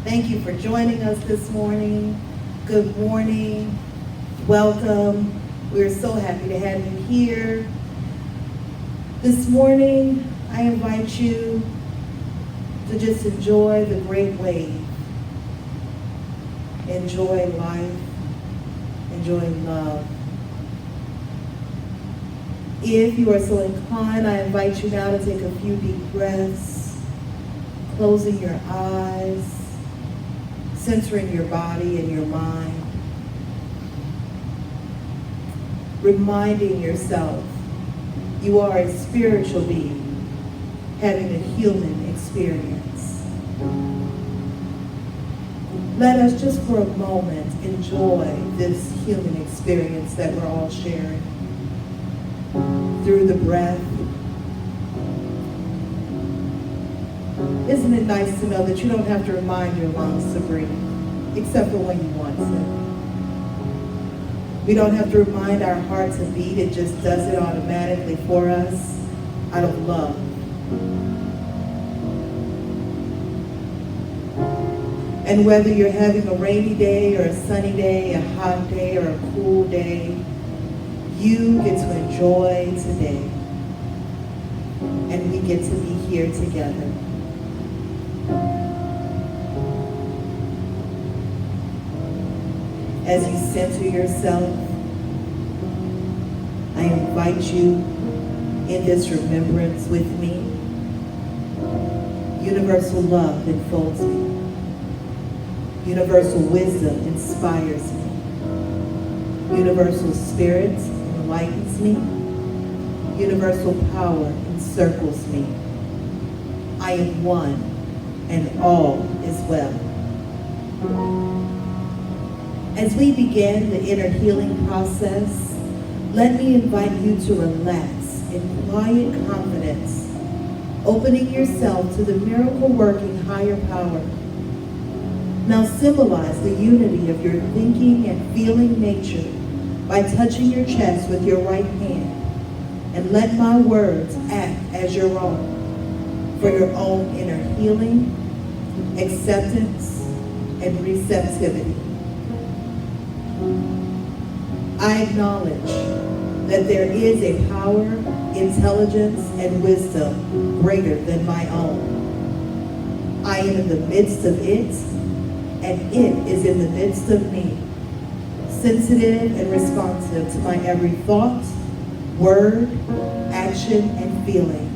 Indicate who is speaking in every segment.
Speaker 1: Thank you for joining us this morning. Good morning. Welcome. We're so happy to have you here. This morning, I invite you to just enjoy the great wave. Enjoy life. Enjoy love. If you are so inclined, I invite you now to take a few deep breaths, closing your eyes, centering your body and your mind, reminding yourself you are a spiritual being having a human experience. Let us just for a moment enjoy this human experience that we're all sharing through the breath. Isn't it nice to know that you don't have to remind your lungs to breathe, except for when you want to? We don't have to remind our heart to beat. It just does it automatically for us out of love. And whether you're having a rainy day or a sunny day, a hot day or a cool day, you get to enjoy today. And we get to be here together. As you center yourself, I invite you in this remembrance with me. Universal love enfolds me. Universal wisdom inspires me. Universal spirit enlightens me. Universal power encircles me. I am one, and all is well. As we begin the inner healing process, let me invite you to relax in quiet confidence, opening yourself to the miracle-working higher power. Now symbolize the unity of your thinking and feeling nature by touching your chest with your right hand, and let my words act as your own for your own inner healing, acceptance, and receptivity. I acknowledge that there is a power, intelligence, and wisdom greater than my own. I am in the midst of it, and it is in the midst of me, sensitive and responsive to my every thought, word, action, and feeling.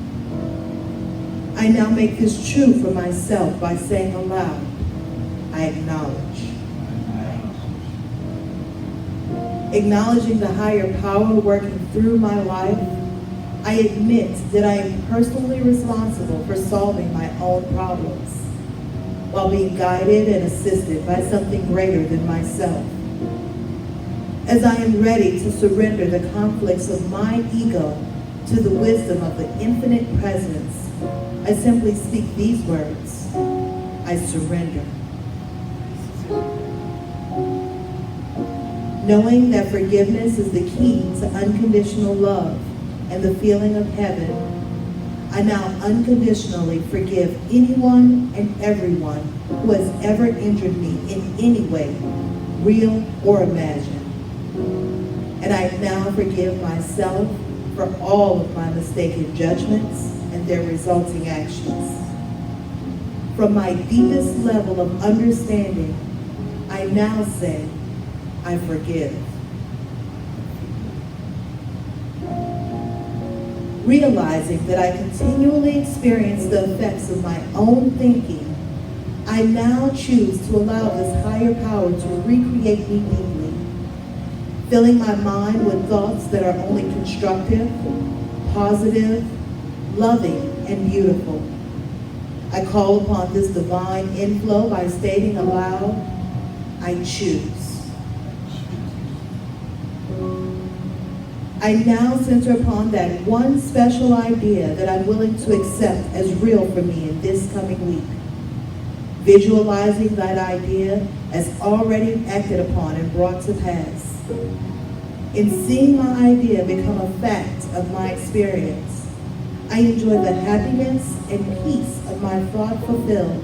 Speaker 1: I now make this true for myself by saying aloud, I acknowledge. Acknowledging the higher power working through my life, I admit that I am personally responsible for solving my own problems while being guided and assisted by something greater than myself. As I am ready to surrender the conflicts of my ego to the wisdom of the infinite presence, I simply speak these words, I surrender. Knowing that forgiveness is the key to unconditional love and the feeling of heaven, I now unconditionally forgive anyone and everyone who has ever injured me in any way, real or imagined. And I now forgive myself for all of my mistaken judgments and their resulting actions. From my deepest level of understanding, I now say, I forgive. Realizing that I continually experience the effects of my own thinking, I now choose to allow this higher power to recreate me deeply, filling my mind with thoughts that are only constructive, positive, loving, and beautiful. I call upon this divine inflow by stating aloud, I choose. I now center upon that one special idea that I'm willing to accept as real for me in this coming week. Visualizing that idea as already acted upon and brought to pass. In seeing my idea become a fact of my experience, I enjoy the happiness and peace of my thought fulfilled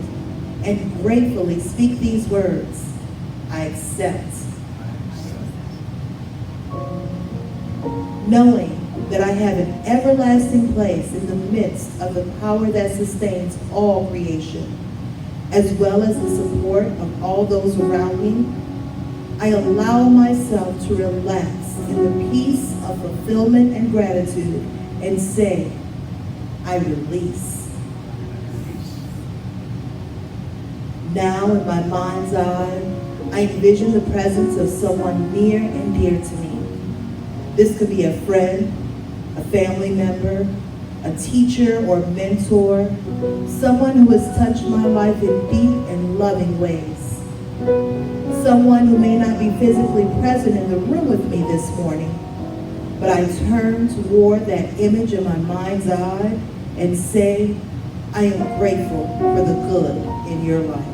Speaker 1: and gratefully speak these words: I accept. Knowing that I have an everlasting place in the midst of the power that sustains all creation, as well as the support of all those around me, I allow myself to relax in the peace of fulfillment and gratitude and say, I release. Now in my mind's eye, I envision the presence of someone near and dear to me. This could be a friend, a family member, a teacher or mentor, someone who has touched my life in deep and loving ways. Someone who may not be physically present in the room with me this morning, but I turn toward that image in my mind's eye and say, I am grateful for the good in your life.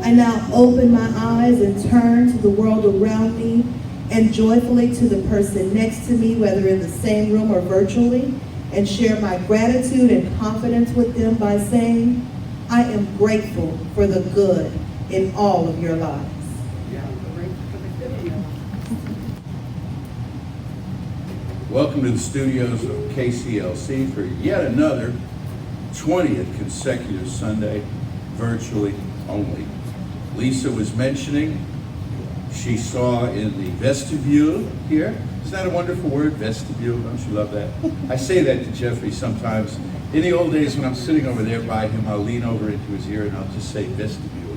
Speaker 1: I now open my eyes and turn to the world around me and joyfully to the person next to me, whether in the same room or virtually, and share my gratitude and confidence with them by saying, I am grateful for the good in all of your lives.
Speaker 2: Welcome to the studios of KCLC for yet another 20th consecutive Sunday, virtually only. Lisa was mentioning she saw in the vestibule here. Isn't that a wonderful word, vestibule? Don't you love that? I say that to Jeffrey sometimes. In the old days when I'm sitting over there by him, I'll lean over into his ear and I'll just say vestibule,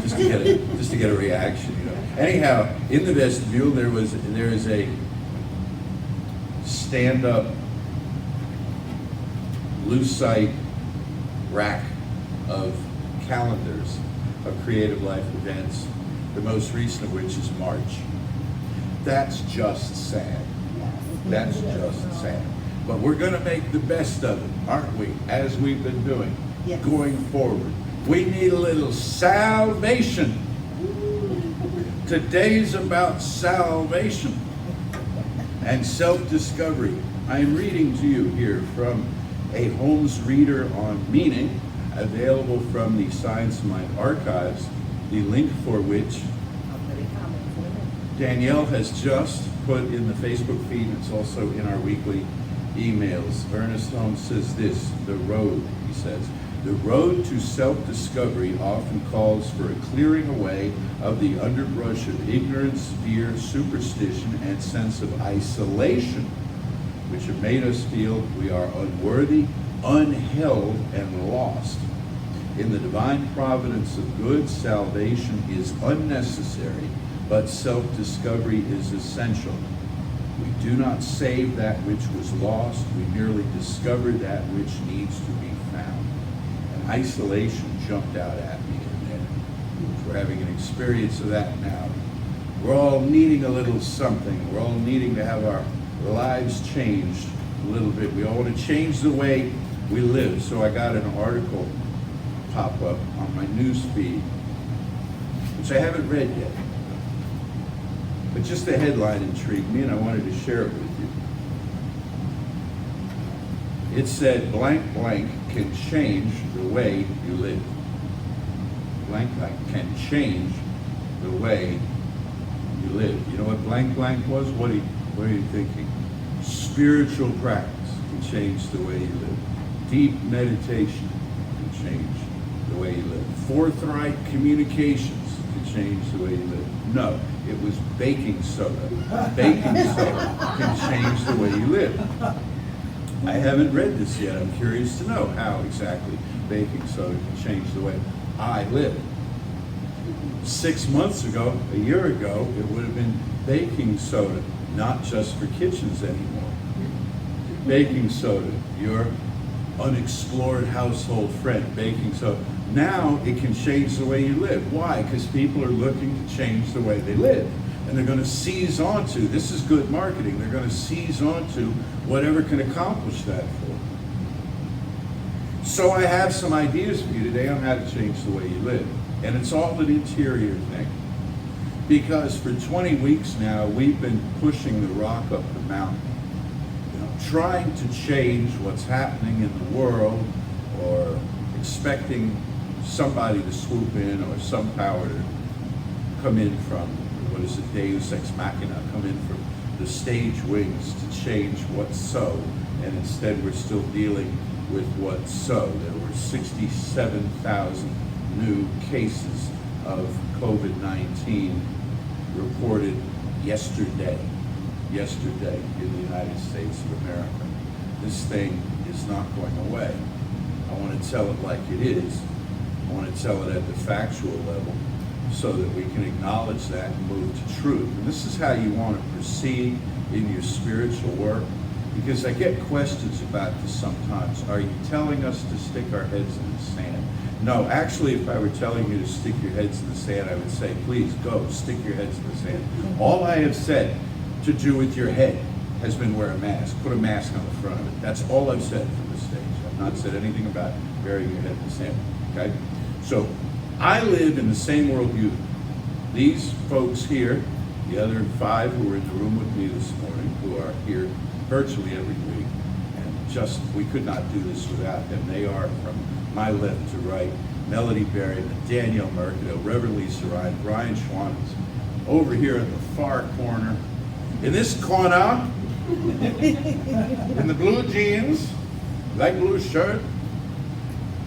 Speaker 2: just to get a reaction, you know. Anyhow, in the vestibule there is a stand-up lucite rack of calendars of Creative Life events, the most recent of which is March. That's just sad. That's just sad. But we're going to make the best of it, aren't we? As we've been doing,
Speaker 1: Yes.
Speaker 2: Going forward. We need a little salvation. Today's about salvation and self-discovery. I'm reading to you here from A Holmes ReAder on Meaning, available from the Science Mind archives, the link for which Danielle has just put in the Facebook feed. It's also in our weekly emails. Ernest Holmes says this, the road, he says, the road to self-discovery often calls for a clearing away of the underbrush of ignorance, fear, superstition, and sense of isolation, which have made us feel we are unworthy, unheld, and lost. In the divine providence of good, salvation is unnecessary, but self-discovery is essential. We do not save that which was lost, we merely discover that which needs to be found. And isolation jumped out at me in there. We're having an experience of that now. We're all needing a little something. We're all needing to have our lives changed a little bit. We all want to change the way we live. So I got an article pop up on my news feed, which I haven't read yet. But just the headline intrigued me and I wanted to share it with you. It said, blank blank can change the way you live. Blank blank can change the way you live. You know what blank blank was? What are you thinking? Spiritual practice can change the way you live. Deep meditation can change the way you live. Forthright communications can change the way you live. No, it was baking soda. Baking soda can change the way you live. I haven't read this yet. I'm curious to know how exactly baking soda can change the way I live. 6 months ago, a year ago, it would have been baking soda, not just for kitchens anymore. Baking soda, your unexplored household friend, baking soda. Now it can change the way you live. Why? Because people are looking to change the way they live. And they're going to seize onto, this is good marketing, they're going to seize onto whatever can accomplish that for them. So I have some ideas for you today on how to change the way you live. And it's all an interior thing. Because for 20 weeks now, we've been pushing the rock up the mountain. You know, trying to change what's happening in the world, or expecting somebody to swoop in, or some power to come in from, what is it, Deus Ex Machina, come in from the stage wings to change what's so, and instead we're still dealing with what's so. There were 67,000 new cases of COVID-19 reported yesterday in the United States of America. This thing is not going away. I want to tell it like it is. I want to tell it at the factual level so that we can acknowledge that and move to truth. And this is how you want to proceed in your spiritual work, because I get questions about this sometimes. Are you telling us to stick our heads in the sand? No, actually, if I were telling you to stick your heads in the sand, I would say, please go, stick your heads in the sand. All I have said to do with your head has been wear a mask. Put a mask on the front of it. That's all I've said from the stage. I've not said anything about burying your head in the sand, okay? So I live in the same world you do. These folks here, the other 5 who were in the room with me this morning, who are here virtually every week, and just, we could not do this without them. They are, from my left to right, Melody Berry, Danielle Mercado, Reverend Lisa Ryan, Brian Schwanitz, over here in the far corner. In this corner, in the blue jeans, light blue shirt,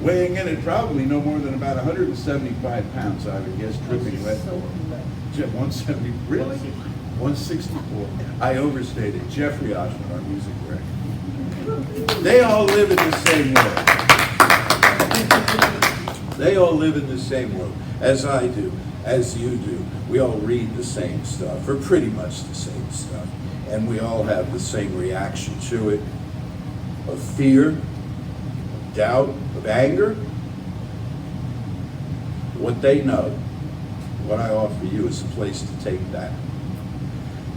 Speaker 2: weighing in at probably no more than about 175 pounds, I would guess, dripping wet. 170, really? 164. I overstated. Jeffrey Oshman, our music director. They all live in the same world. They all live in the same world, as I do, as you do. We all read the same stuff, or pretty much the same stuff, and we all have the same reaction to it, of fear, of doubt, of anger. What they know, what I offer you, is a place to take that.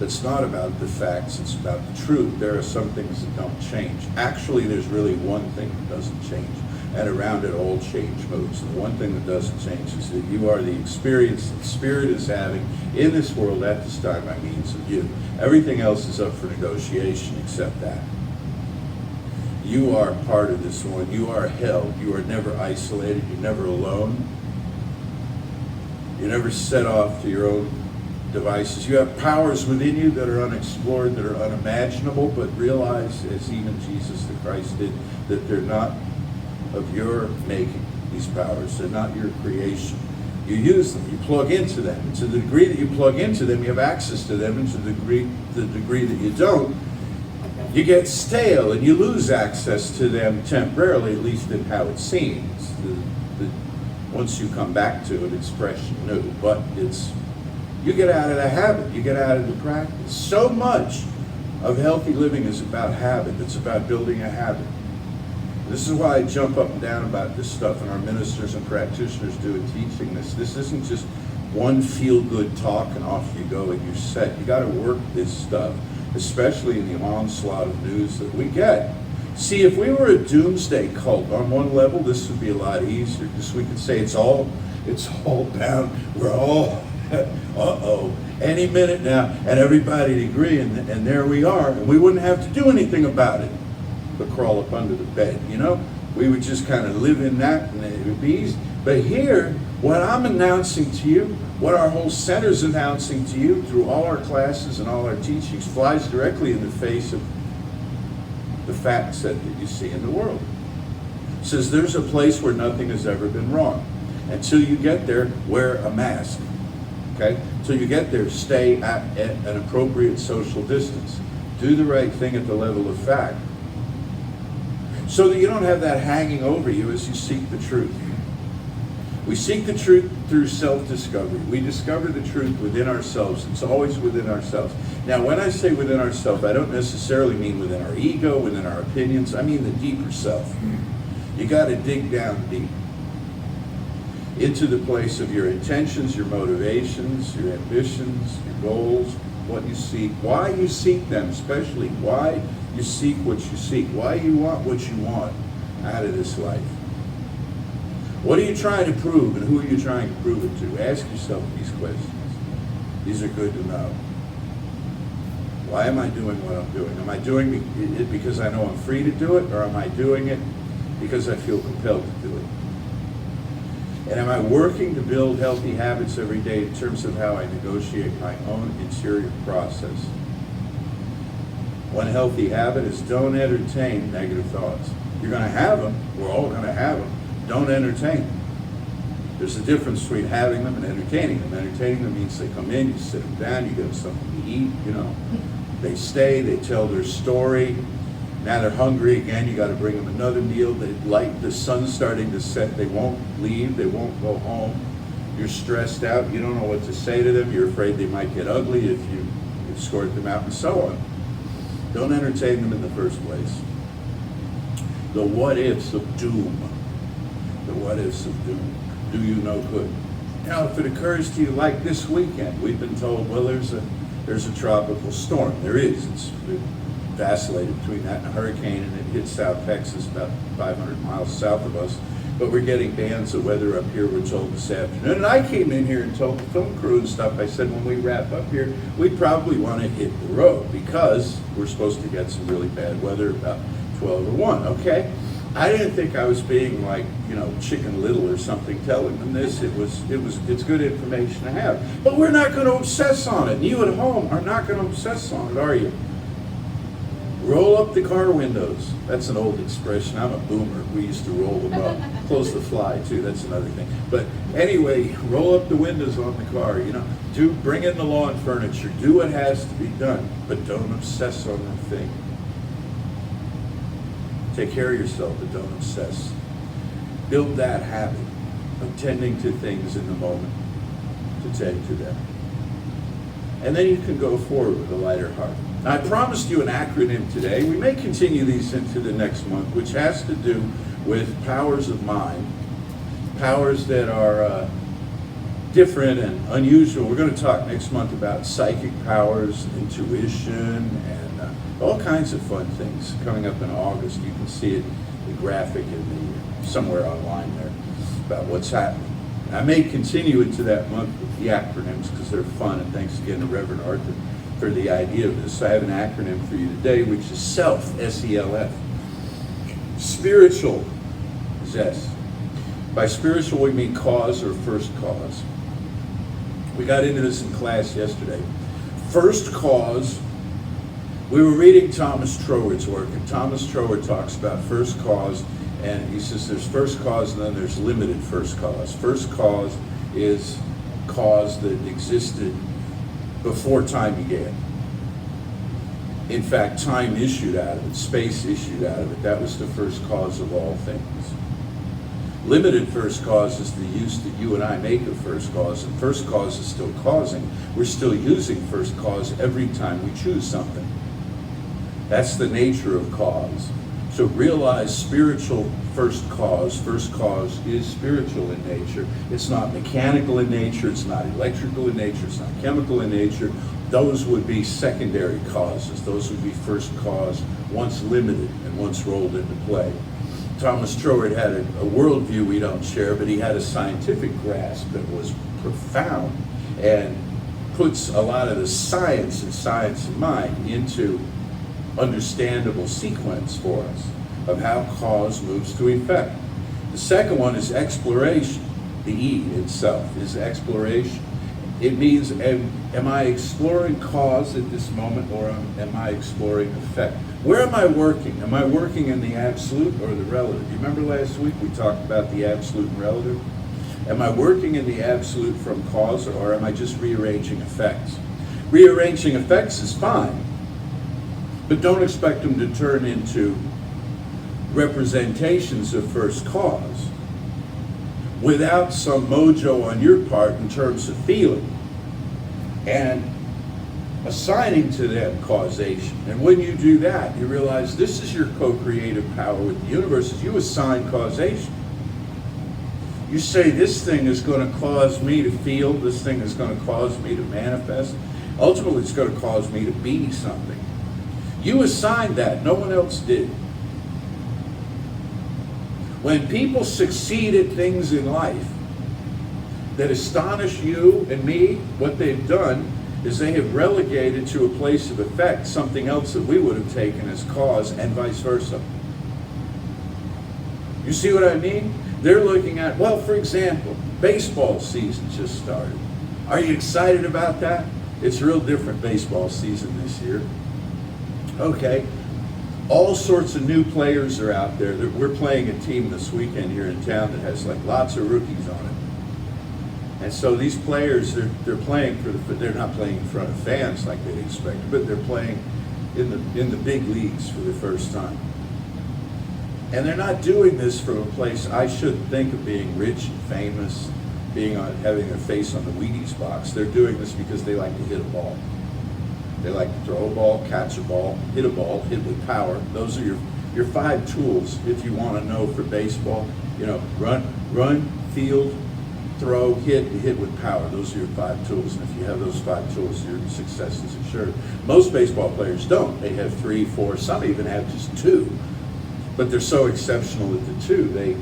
Speaker 2: It's not about the facts, it's about the truth. There are some things that don't change. Actually, there's really one thing that doesn't change, and around it all change moves. And the one thing that doesn't change is that you are the experience that Spirit is having in this world at this time by means of you. Everything else is up for negotiation except that. You are part of this one. You are held. You are never isolated. You're never alone. You're never set off to your own devices. You have powers within you that are unexplored, that are unimaginable, but realize, as even Jesus the Christ did, that they're not of your making, these powers. They're not your creation. You use them. You plug into them. And to the degree that you plug into them, you have access to them. And to the degree that you don't, you get stale and you lose access to them temporarily, at least in how it seems. Once you come back to it, it's fresh and new. But you get out of the habit. You get out of the practice. So much of healthy living is about habit. It's about building a habit. This is why I jump up and down about this stuff, and our ministers and practitioners do in teaching this. This isn't just one feel-good talk and off you go and you're set. You got to work this stuff, especially in the onslaught of news that we get. See, if we were a doomsday cult, on one level, this would be a lot easier, because we could say it's all down. We're all, uh-oh, any minute now, and everybody'd agree, and there we are, and we wouldn't have to do anything about it but crawl up under the bed, you know? We would just kind of live in that, and it would be easy. But here, what I'm announcing to you, what our whole center's announcing to you through all our classes and all our teachings, flies directly in the face of the fact set that you see in the world. It says there's a place where nothing has ever been wrong. Until you get there, wear a mask. Okay? Until you get there, stay at an appropriate social distance. Do the right thing at the level of fact, so that you don't have that hanging over you as you seek the truth. We seek the truth through self-discovery. We discover the truth within ourselves. It's always within ourselves. Now, when I say within ourselves, I don't necessarily mean within our ego, within our opinions. I mean the deeper self. You got to dig down deep into the place of your intentions, your motivations, your ambitions, your goals, what you seek, why you seek them, especially why you seek what you seek, why you want what you want out of this life. What are you trying to prove, and who are you trying to prove it to? Ask yourself these questions. These are good to know. Why am I doing what I'm doing? Am I doing it because I know I'm free to do it, or am I doing it because I feel compelled to do it? And am I working to build healthy habits every day in terms of how I negotiate my own interior process? One healthy habit is don't entertain negative thoughts. You're going to have them. We're all going to have them. Don't entertain them. There's a difference between having them and entertaining them. Entertaining them means they come in, you sit them down, you give them something to eat, They stay, they tell their story. Now they're hungry again, you got to bring them another meal. The sun's starting to set, they won't leave, they won't go home. You're stressed out, you don't know what to say to them, you're afraid they might get ugly if you escort them out, and so on. Don't entertain them in the first place. The what ifs of doom. The what ifs of doom do you no good. Now, if it occurs to you like this weekend, we've been told, well, there's a tropical storm. There is. It's vacillated between that and a hurricane, and it hit South Texas, about 500 miles south of us. But we're getting bands of weather up here, we're told, this afternoon. And I came in here and told the film crew and stuff, I said, when we wrap up here, we probably want to hit the road because we're supposed to get some really bad weather about 12 or 1, okay? I didn't think I was being like, Chicken Little or something telling them this. It's good information to have. But we're not going to obsess on it. And you at home are not going to obsess on it, are you? Roll up the car windows. That's an old expression. I'm a boomer. We used to roll them up. Close the fly, too. That's another thing. But anyway, roll up the windows on the car. Bring in the lawn furniture. Do what has to be done. But don't obsess on the thing. Take care of yourself, but don't obsess. Build that habit of tending to things in the moment, to tend to them. And then you can go forward with a lighter heart. Now, I promised you an acronym today. We may continue these into the next month, which has to do with powers of mind, powers that are different and unusual. We're going to talk next month about psychic powers, intuition, and all kinds of fun things coming up in August. You can see it, the graphic somewhere online there about what's happening. I may continue into that month with the acronyms because they're fun, and thanks again to Reverend Arthur for the idea of this. I have an acronym for you today, which is S.E.L.F, S-E-L-F. Spiritual is S. By spiritual, we mean cause or first cause. We got into this in class yesterday. First cause, we were reading Thomas Troward's work, and Thomas Troward talks about first cause, and he says there's first cause and then there's limited first cause. First cause is cause that existed before time began. In fact, time issued out of it, space issued out of it. That was the first cause of all things. Limited first cause is the use that you and I make of first cause, and first cause is still causing. We're still using first cause every time we choose something. That's the nature of cause. So realize spiritual first cause. First cause is spiritual in nature. It's not mechanical in nature. It's not electrical in nature. It's not chemical in nature. Those would be secondary causes. Those would be first cause once limited and once rolled into play. Thomas Troward had a worldview we don't share, but he had a scientific grasp that was profound and puts a lot of the science and science of mind into understandable sequence for us of how cause moves to effect. The second one is exploration. The E itself is exploration. It means, am I exploring cause at this moment, or am I exploring effect? Where am I working? Am I working in the absolute or the relative? You remember last week we talked about the absolute and relative? Am I working in the absolute from cause, or am I just rearranging effects? Rearranging effects is fine, but don't expect them to turn into representations of first cause without some mojo on your part in terms of feeling and assigning to them causation. And when you do that, you realize this is your co-creative power with the universe, is you assign causation. You say this thing is going to cause me to feel, this thing is going to cause me to manifest. Ultimately, it's going to cause me to be something. You assigned that, no one else did. When people succeed at things in life that astonish you and me, what they've done is they have relegated to a place of effect something else that we would have taken as cause, and vice versa. You see what I mean? They're looking at, well, for example, baseball season just started. Are you excited about that? It's a real different baseball season this year. Okay. All sorts of new players are out there. We're playing a team this weekend here in town that has like lots of rookies on it. And so these players, they're playing they're not playing in front of fans like they'd expect, but they're playing in the big leagues for the first time. And they're not doing this from a place I shouldn't think of being rich and famous, having their face on the Wheaties box. They're doing this because they like to hit a ball. They like to throw a ball, catch a ball, hit with power. Those are your 5 tools if you want to know for baseball. You know, run, field, throw, hit with power. Those are your 5 tools. And if you have those 5 tools, your success is assured. Most baseball players don't. They have 3, 4, some even have just 2. But they're so exceptional at the 2, they,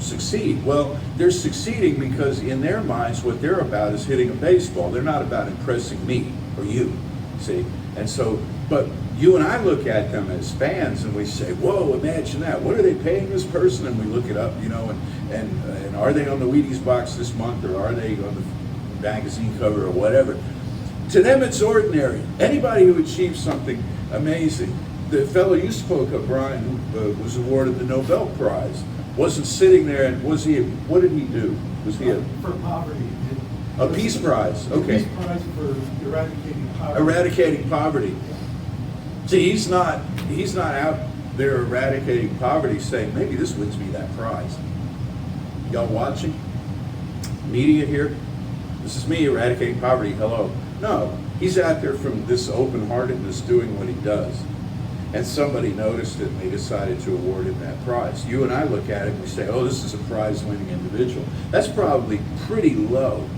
Speaker 2: succeed. Well, they're succeeding because in their minds, what they're about is hitting a baseball. They're not about impressing me or you, see? And so, but you and I look at them as fans and we say, whoa, imagine that. What are they paying this person? And we look it up, and are they on the Wheaties box this month, or are they on the magazine cover or whatever? To them, it's ordinary. Anybody who achieves something amazing. The fellow you spoke of, Brian, who was awarded the Nobel Prize, wasn't sitting there and what did he do? Was he
Speaker 3: for poverty?
Speaker 2: A peace prize, okay.
Speaker 3: Peace prize for eradicating poverty.
Speaker 2: Eradicating poverty. See, he's not out there eradicating poverty saying, maybe this wins me that prize. Y'all watching? Media here? This is me eradicating poverty, hello. No, he's out there from this open-heartedness doing what he does. And somebody noticed it and they decided to award him that prize. You and I look at it and we say, oh, this is a prize-winning individual. That's probably pretty low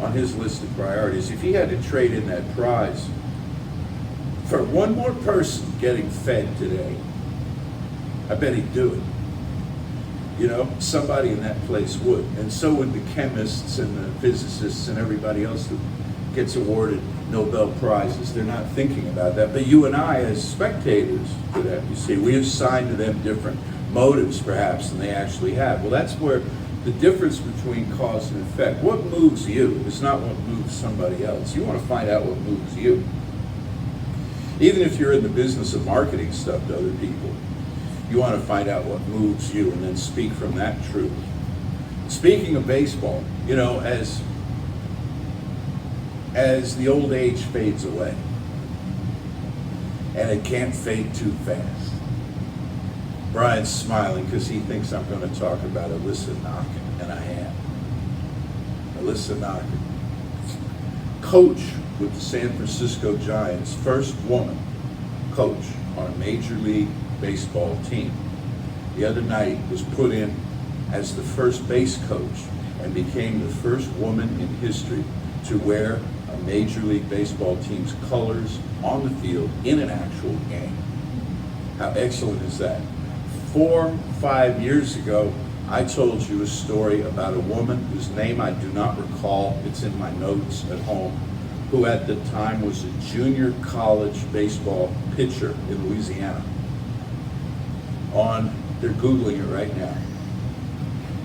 Speaker 2: on his list of priorities. If he had to trade in that prize for one more person getting fed today, I bet he'd do it. Somebody in that place would. And so would the chemists and the physicists and everybody else that gets awarded Nobel Prizes. They're not thinking about that. But you and I, as spectators to that, you see, we assign to them different motives, perhaps, than they actually have. Well, that's where the difference between cause and effect. What moves you is not what moves somebody else. You want to find out what moves you. Even if you're in the business of marketing stuff to other people, you want to find out what moves you and then speak from that truth. Speaking of baseball, as the old age fades away, and it can't fade too fast. Brian's smiling because he thinks I'm going to talk about Alyssa Nakken, and I am. Alyssa Nakken, coach with the San Francisco Giants, first woman coach on a Major League Baseball team. The other night was put in as the first base coach and became the first woman in history to wear a Major League Baseball team's colors on the field in an actual game. How excellent is that? 4 or 5 years ago, I told you a story about a woman whose name I do not recall, it's in my notes at home, who at the time was a junior college baseball pitcher in Louisiana. They're Googling it right now.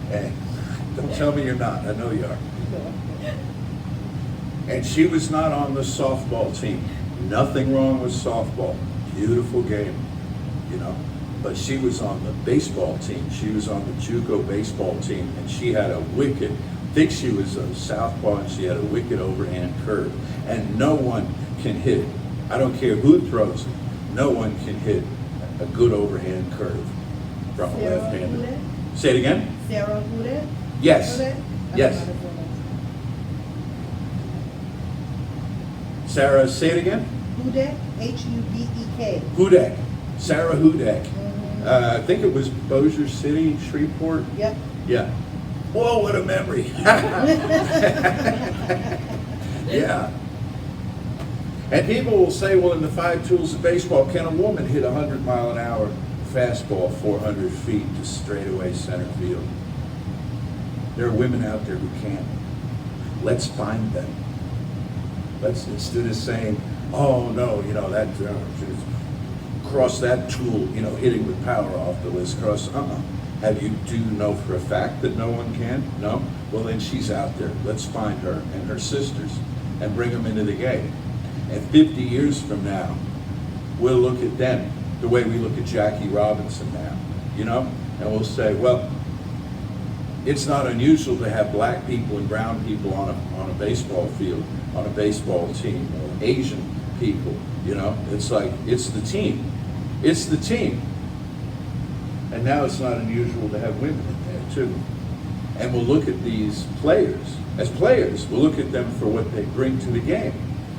Speaker 2: Hey, don't tell me you're not, I know you are. And she was not on the softball team. Nothing wrong with softball. Beautiful game, But she was on the baseball team. She was on the JUCO baseball team, and she had a wicked, I think she was a southpaw, and she had a wicked overhand curve. And no one can hit it. I don't care who throws it. No one can hit a good overhand curve from a left-hander. Say it again?
Speaker 1: Sarah Hudek?
Speaker 2: Yes. Yes. Sarah, say it again?
Speaker 1: Hudek, H-U-D-E-K.
Speaker 2: Hudek. Sarah Hudek. I think it was Bossier City, Shreveport.
Speaker 1: Yep.
Speaker 2: Yeah. Whoa, what a memory. Yeah. And people will say, well, in the 5 tools of baseball, can a woman hit 100-mile-an-hour fastball 400 feet to straightaway center field? There are women out there who can. Let's find them. Let's, instead of saying, oh no, that, cross that tool, hitting with power off the list, do you know for a fact that no one can? No? Well, then she's out there. Let's find her and her sisters and bring them into the game. And 50 years from now, we'll look at them the way we look at Jackie Robinson now, and we'll say, well, it's not unusual to have black people and brown people on a baseball field, on a baseball team, or Asian people, It's like, it's the team. It's the team. And now it's not unusual to have women in there too. And we'll look at these players, as players, we'll look at them for what they bring to the game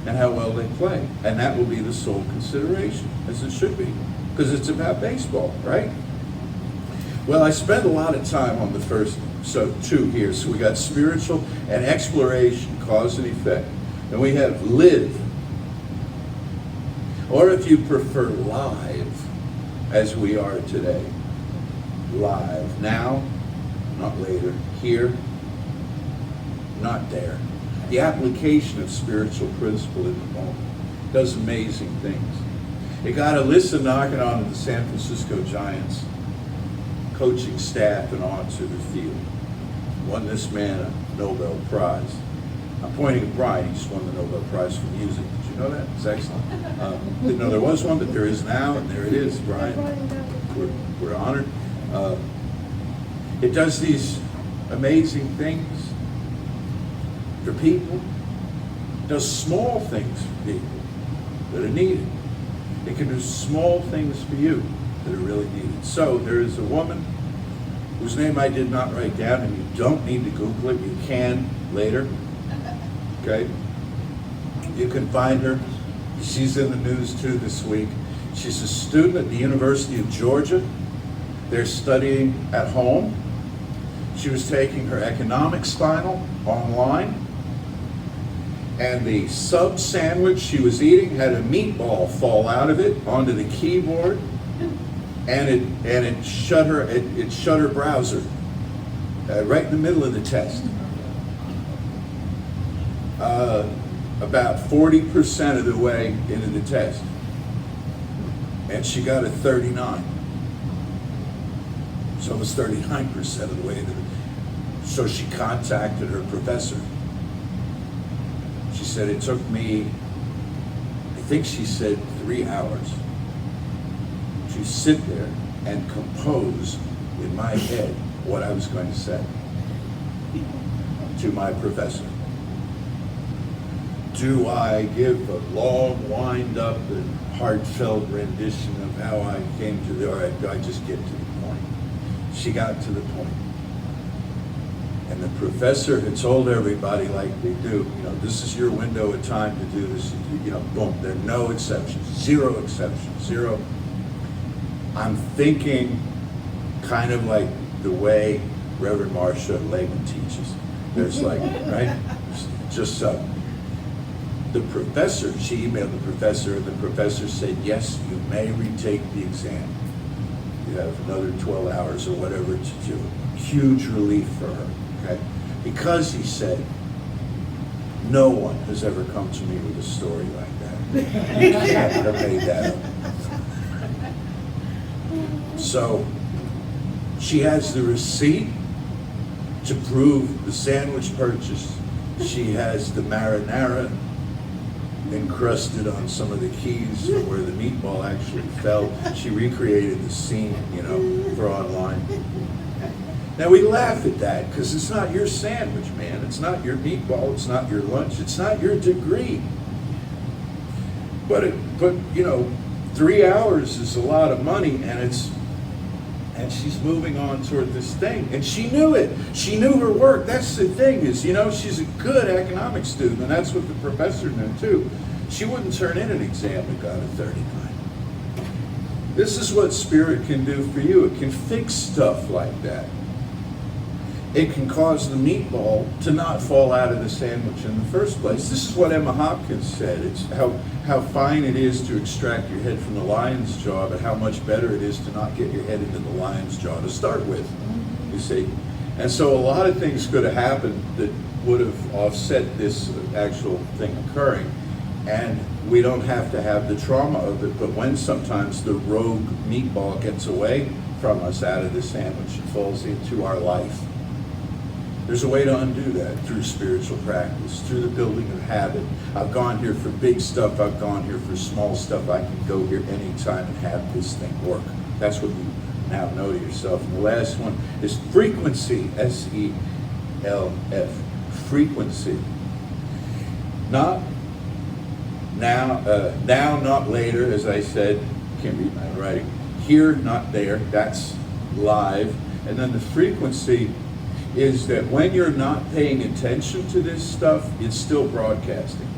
Speaker 2: and how well they play. And that will be the sole consideration, as it should be, because it's about baseball, right? Well, I spent a lot of time on the first two here. So we got spiritual and exploration, cause and effect. And we have live, or if you prefer live, as we are today. Live, now, not later, here, not there. The application of spiritual principle in the moment does amazing things. It got Alyssa knocking on the San Francisco Giants coaching staff and onto the field. Won this man a Nobel Prize. I'm pointing at Brian, he just won the Nobel Prize for music. Did you know that? It's excellent. Didn't know there was one, but there is now, and there it is, Brian. We're honored. It does these amazing things for people. It does small things for people that are needed. It can do small things for you that are really needed. So there is a woman whose name I did not write down, and you don't need to Google it. You can later. Okay? You can find her. She's in the news too this week. She's a student at the University of Georgia. They're studying at home. She was taking her economics final online, and the sub sandwich she was eating had a meatball fall out of it onto the keyboard, and it shut her browser right in the middle of the test. About 40% of the way into the test, and she got a 39. It's almost 39% of the way into it. So she contacted her professor. She said, it took me, I think she said 3 hours to sit there and compose in my head what I was going to say to my professor. Do I give a long, wind-up and heartfelt rendition of how I came to or do I just get to the point? She got to the point. And the professor had told everybody, like they do, this is your window of time to do this, boom, there are no exceptions, zero exceptions, zero. I'm thinking kind of like the way Reverend Marcia Lehman teaches. There's like, right? Just so. The professor, she emailed the professor, and the professor said, yes, you may retake the exam. You have another 12 hours or whatever to do. Huge relief for her, okay? Because he said, no one has ever come to me with a story like that. I made that up. So she has the receipt to prove the sandwich purchase. She has the marinara encrusted on some of the keys where the meatball actually fell. She recreated the scene, for online. Now we laugh at that because it's not your sandwich, man. It's not your meatball. It's not your lunch. It's not your degree. But 3 hours is a lot of money, and she's moving on toward this thing, and she knew it. She knew her work. That's the thing is, she's a good economics student, and that's what the professor knew too. She wouldn't turn in an exam that got a 39. This is what Spirit can do for you. It can fix stuff like that. It can cause the meatball to not fall out of the sandwich in the first place. This is what Emma Hopkins said. It's how fine it is to extract your head from the lion's jaw, but how much better it is to not get your head into the lion's jaw to start with, you see. And so a lot of things could have happened that would have offset this actual thing occurring. And we don't have to have the trauma of it, but when sometimes the rogue meatball gets away from us out of the sandwich and falls into our life, there's a way to undo that through spiritual practice, through the building of habit. I've gone here for big stuff, I've gone here for small stuff. I can go here anytime and have this thing work. That's what you now know to yourself. And the last one is frequency, S.E.L.F, frequency. Not now, not later, as I said, can't read my writing. Here, not there, that's live. And then the frequency is that when you're not paying attention to this stuff, it's still broadcasting.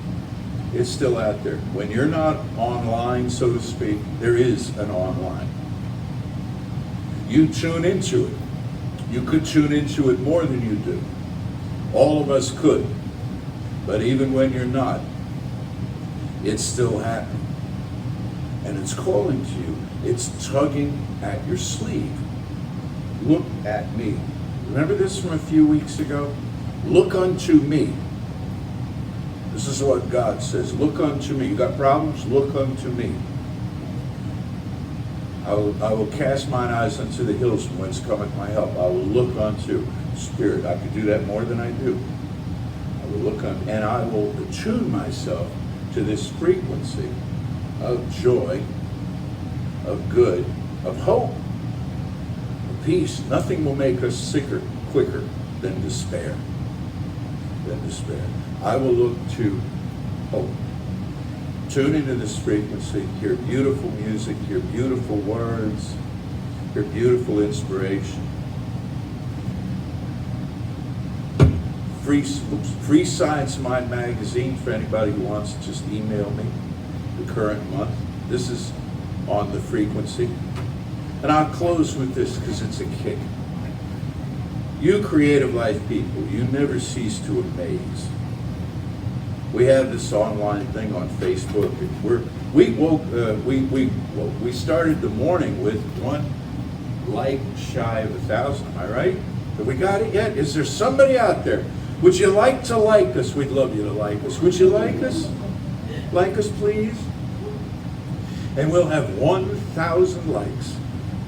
Speaker 2: It's still out there. When you're not online, so to speak, there is an online. You tune into it. You could tune into it more than you do. All of us could. But even when you're not, it's still happening. And it's calling to you. It's tugging at your sleeve. Look at me. Remember this from a few weeks ago? Look unto me. This is what God says. Look unto me. You got problems? Look unto me. I will cast mine eyes unto the hills from whence cometh my help. I will look unto Spirit. I could do that more than I do. I will look unto, and I will attune myself to this frequency of joy, of good, of hope, of peace. Nothing will make us sicker quicker than despair. I will look to hope. Tune into this frequency, hear beautiful music, hear beautiful words, hear beautiful inspiration. Free Science Mind magazine for anybody who wants to just email me the current month. This is on the frequency. And I'll close with this because it's a kick. You creative life people, you never cease to amaze. We have this online thing on Facebook, and we started the morning with one like shy of 1,000. Am I right? Have we got it yet? Is there somebody out there? Would you like to like us? We'd love you to like us. Would you like us? Like us, please. And we'll have 1,000 likes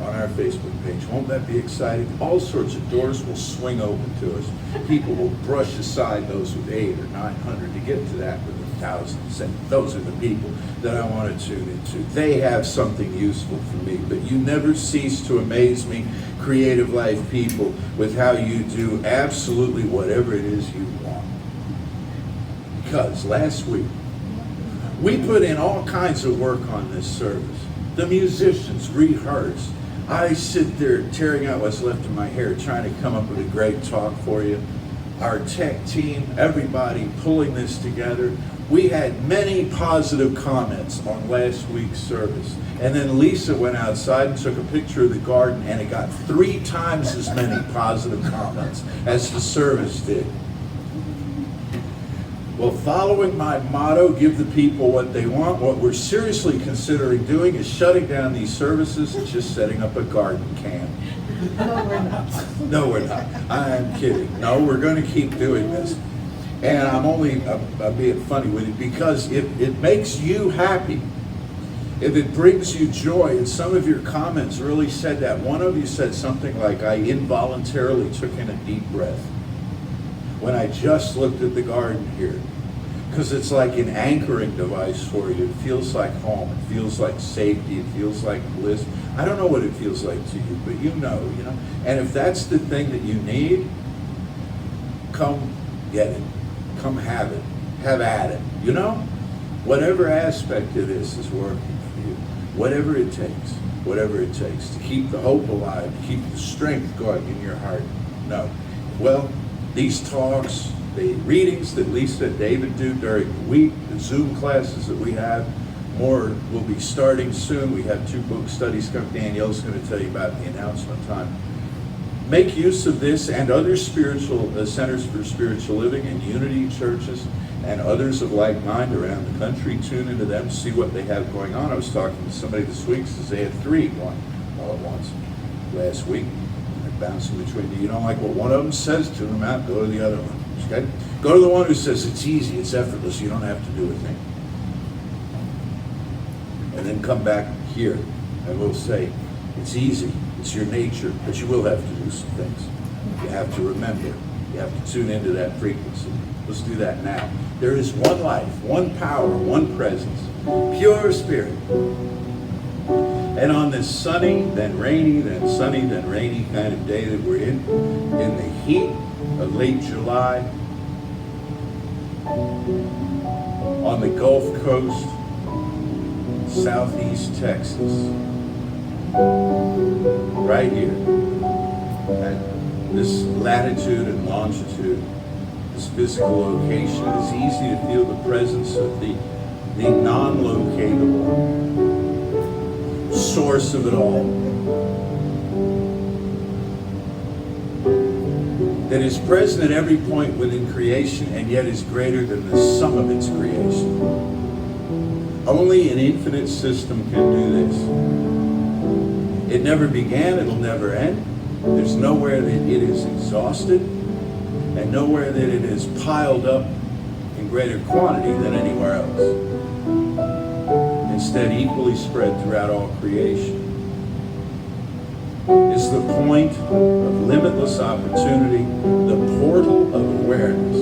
Speaker 2: on our Facebook page. Won't that be exciting? All sorts of doors will swing open to us. People will brush aside those with 800 or 900 to get to that with 1,000. And those are the people that I want to tune into. They have something useful for me. But you never cease to amaze me, creative life people, with how you do absolutely whatever it is you want. Because last week, we put in all kinds of work on this service. The musicians rehearsed. I sit there tearing out what's left of my hair, trying to come up with a great talk for you. Our tech team, everybody pulling this together. We had many positive comments on last week's service. And then Lisa went outside and took a picture of the garden, and it got 3 times as many positive comments as the service did. Well, following my motto, give the people what they want, what we're seriously considering doing is shutting down these services and just setting up a garden camp.
Speaker 1: No, we're not.
Speaker 2: No, we're not. I'm kidding. No, we're going to keep doing this. And I'm being funny with it because it makes you happy. If it brings you joy, and some of your comments really said that. One of you said something like, I involuntarily took in a deep breath when I just looked at the garden here. Because it's like an anchoring device for you. It feels like home. It feels like safety. It feels like bliss. I don't know what it feels like to you, but you know. And if that's the thing that you need, come get it. Come have it. Have at it. Whatever aspect of this is working for you. Whatever it takes to keep the hope alive, to keep the strength going in your heart. No. Well, these talks, the readings that Lisa and David do during the week, the Zoom classes that we have, more will be starting soon. We have 2 book studies coming. Danielle's going to tell you about the announcement time. Make use of this and other spiritual centers for spiritual living and unity churches and others of like mind around the country. Tune into them, see what they have going on. I was talking to somebody this week, says they had 3 going all at once last week. Bouncing between you. You don't like what one of them says, tune them out, go to the other one.
Speaker 4: Okay? Go to the one who says it's easy, it's effortless, you don't have to do a thing. And then come back here and we'll say, it's easy, it's your nature, but you will have to do some things. You have to remember, you have to tune into that frequency. Let's do that now. There is one life, one power, one presence, pure spirit. And on this sunny, then rainy, then sunny, then rainy kind of day that we're in the heat of late July, on the Gulf Coast, southeast Texas, right here, at this latitude and longitude, this physical location, it's easy to feel the presence of the non-locatable source of it all, that is present at every point within creation and yet is greater than the sum of its creation. Only an infinite system can do this. It never began, it'll never end. There's nowhere that it is exhausted and nowhere that it is piled up in greater quantity than anywhere else. Instead, equally spread throughout all creation is the point of limitless opportunity, the portal of awareness,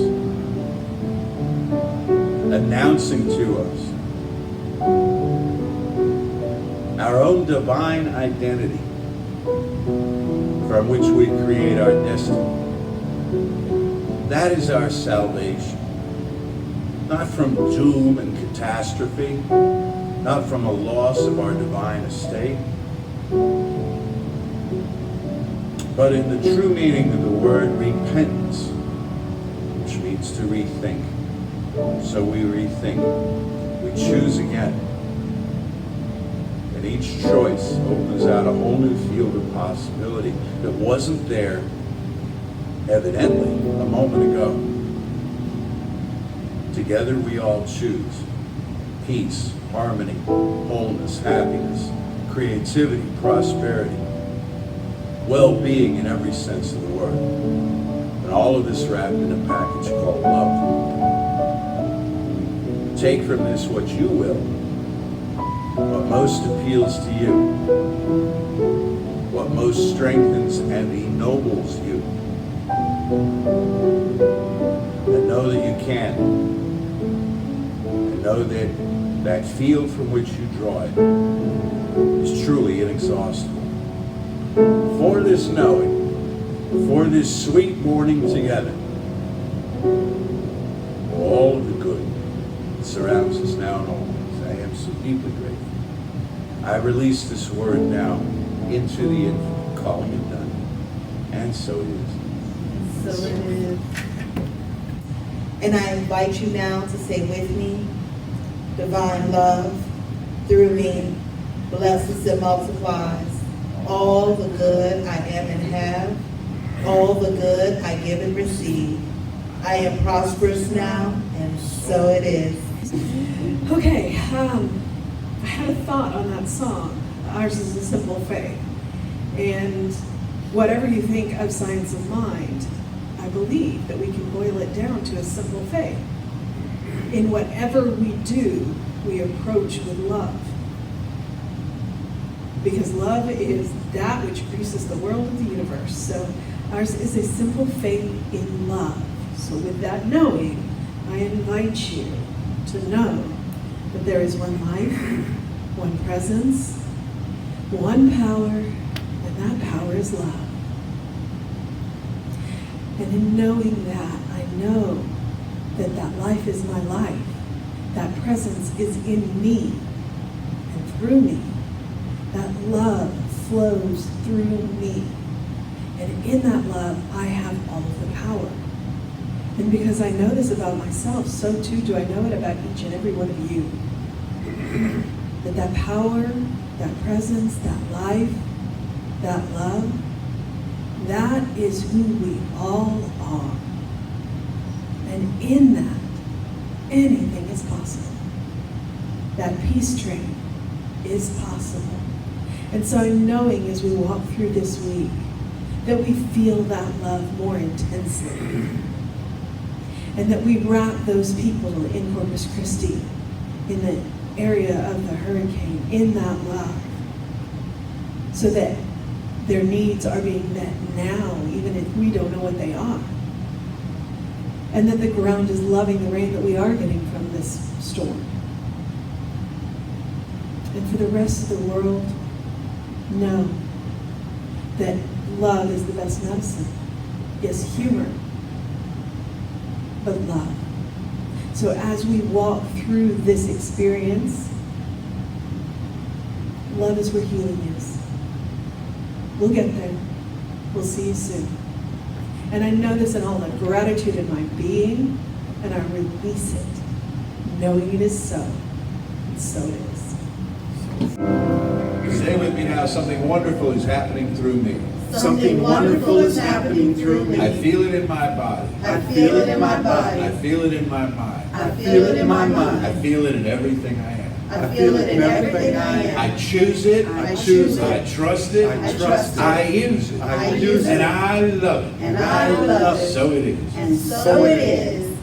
Speaker 4: announcing to us our own divine identity from which we create our destiny. That is our salvation. Not from doom and catastrophe, not from a loss of our divine estate, but in the true meaning of the word repentance, which means to rethink. So we rethink, we choose again. And each choice opens out a whole new field of possibility that wasn't there, evidently, a moment ago. Together we all choose peace, harmony, wholeness, happiness, creativity, prosperity, well-being in every sense of the word. And all of this wrapped in a package called love. Take from this what you will, what most appeals to you, what most strengthens and ennobles you. And know that you can. And know that that field from which you draw it is truly inexhaustible. For this knowing, for this sweet morning together, for all of the good that surrounds us now and always, I am so deeply grateful. I release this word now into the infinite, calling it done. And so it is.
Speaker 1: So it is. And I invite you now to say with me, divine love through me blesses and multiplies all the good I am and have, all the good I give and receive. I am prosperous now, and so it is.
Speaker 5: Okay, I had a thought on that song. Ours is a simple faith. And whatever you think of science of mind, I believe that we can boil it down to a simple faith. In whatever we do, we approach with love. Because love is that which creases the world of the universe. So ours is a simple faith in love. So with that knowing, I invite you to know that there is one life, one presence, one power, and that power is love. And in knowing that, I know that that life is my life. That presence is in me and through me. That love flows through me. And in that love, I have all of the power. And because I know this about myself, so too do I know it about each and every one of you. That power, that presence, that life, that love, that is who we all are. And in that, anything is possible. That peace train is possible. And so I'm knowing as we walk through this week that we feel that love more intensely. And that we wrap those people in Corpus Christi, in the area of the hurricane, in that love, so that their needs are being met now, even if we don't know what they are. And that the ground is loving the rain that we are getting from this storm. And for the rest of the world, know that love is the best medicine. Yes, humor, but love. So as we walk through this experience, love is where healing is. We'll get there. We'll see you soon. And I know this in all the gratitude in my being, and I release it, knowing it is so, and so it is.
Speaker 4: Say with me now, something wonderful is happening through me.
Speaker 1: Something wonderful is happening through me.
Speaker 4: I feel it in my body.
Speaker 1: I feel it in my body.
Speaker 4: I feel it in my mind.
Speaker 1: I feel it in my mind.
Speaker 4: I feel it in everything I am.
Speaker 1: I feel it in everything I am.
Speaker 4: I choose it.
Speaker 1: I choose it.
Speaker 4: I trust it.
Speaker 1: I trust it.
Speaker 4: I use it.
Speaker 1: I use it.
Speaker 4: And I love it.
Speaker 1: And I love it.
Speaker 4: So it is.
Speaker 1: And so it is.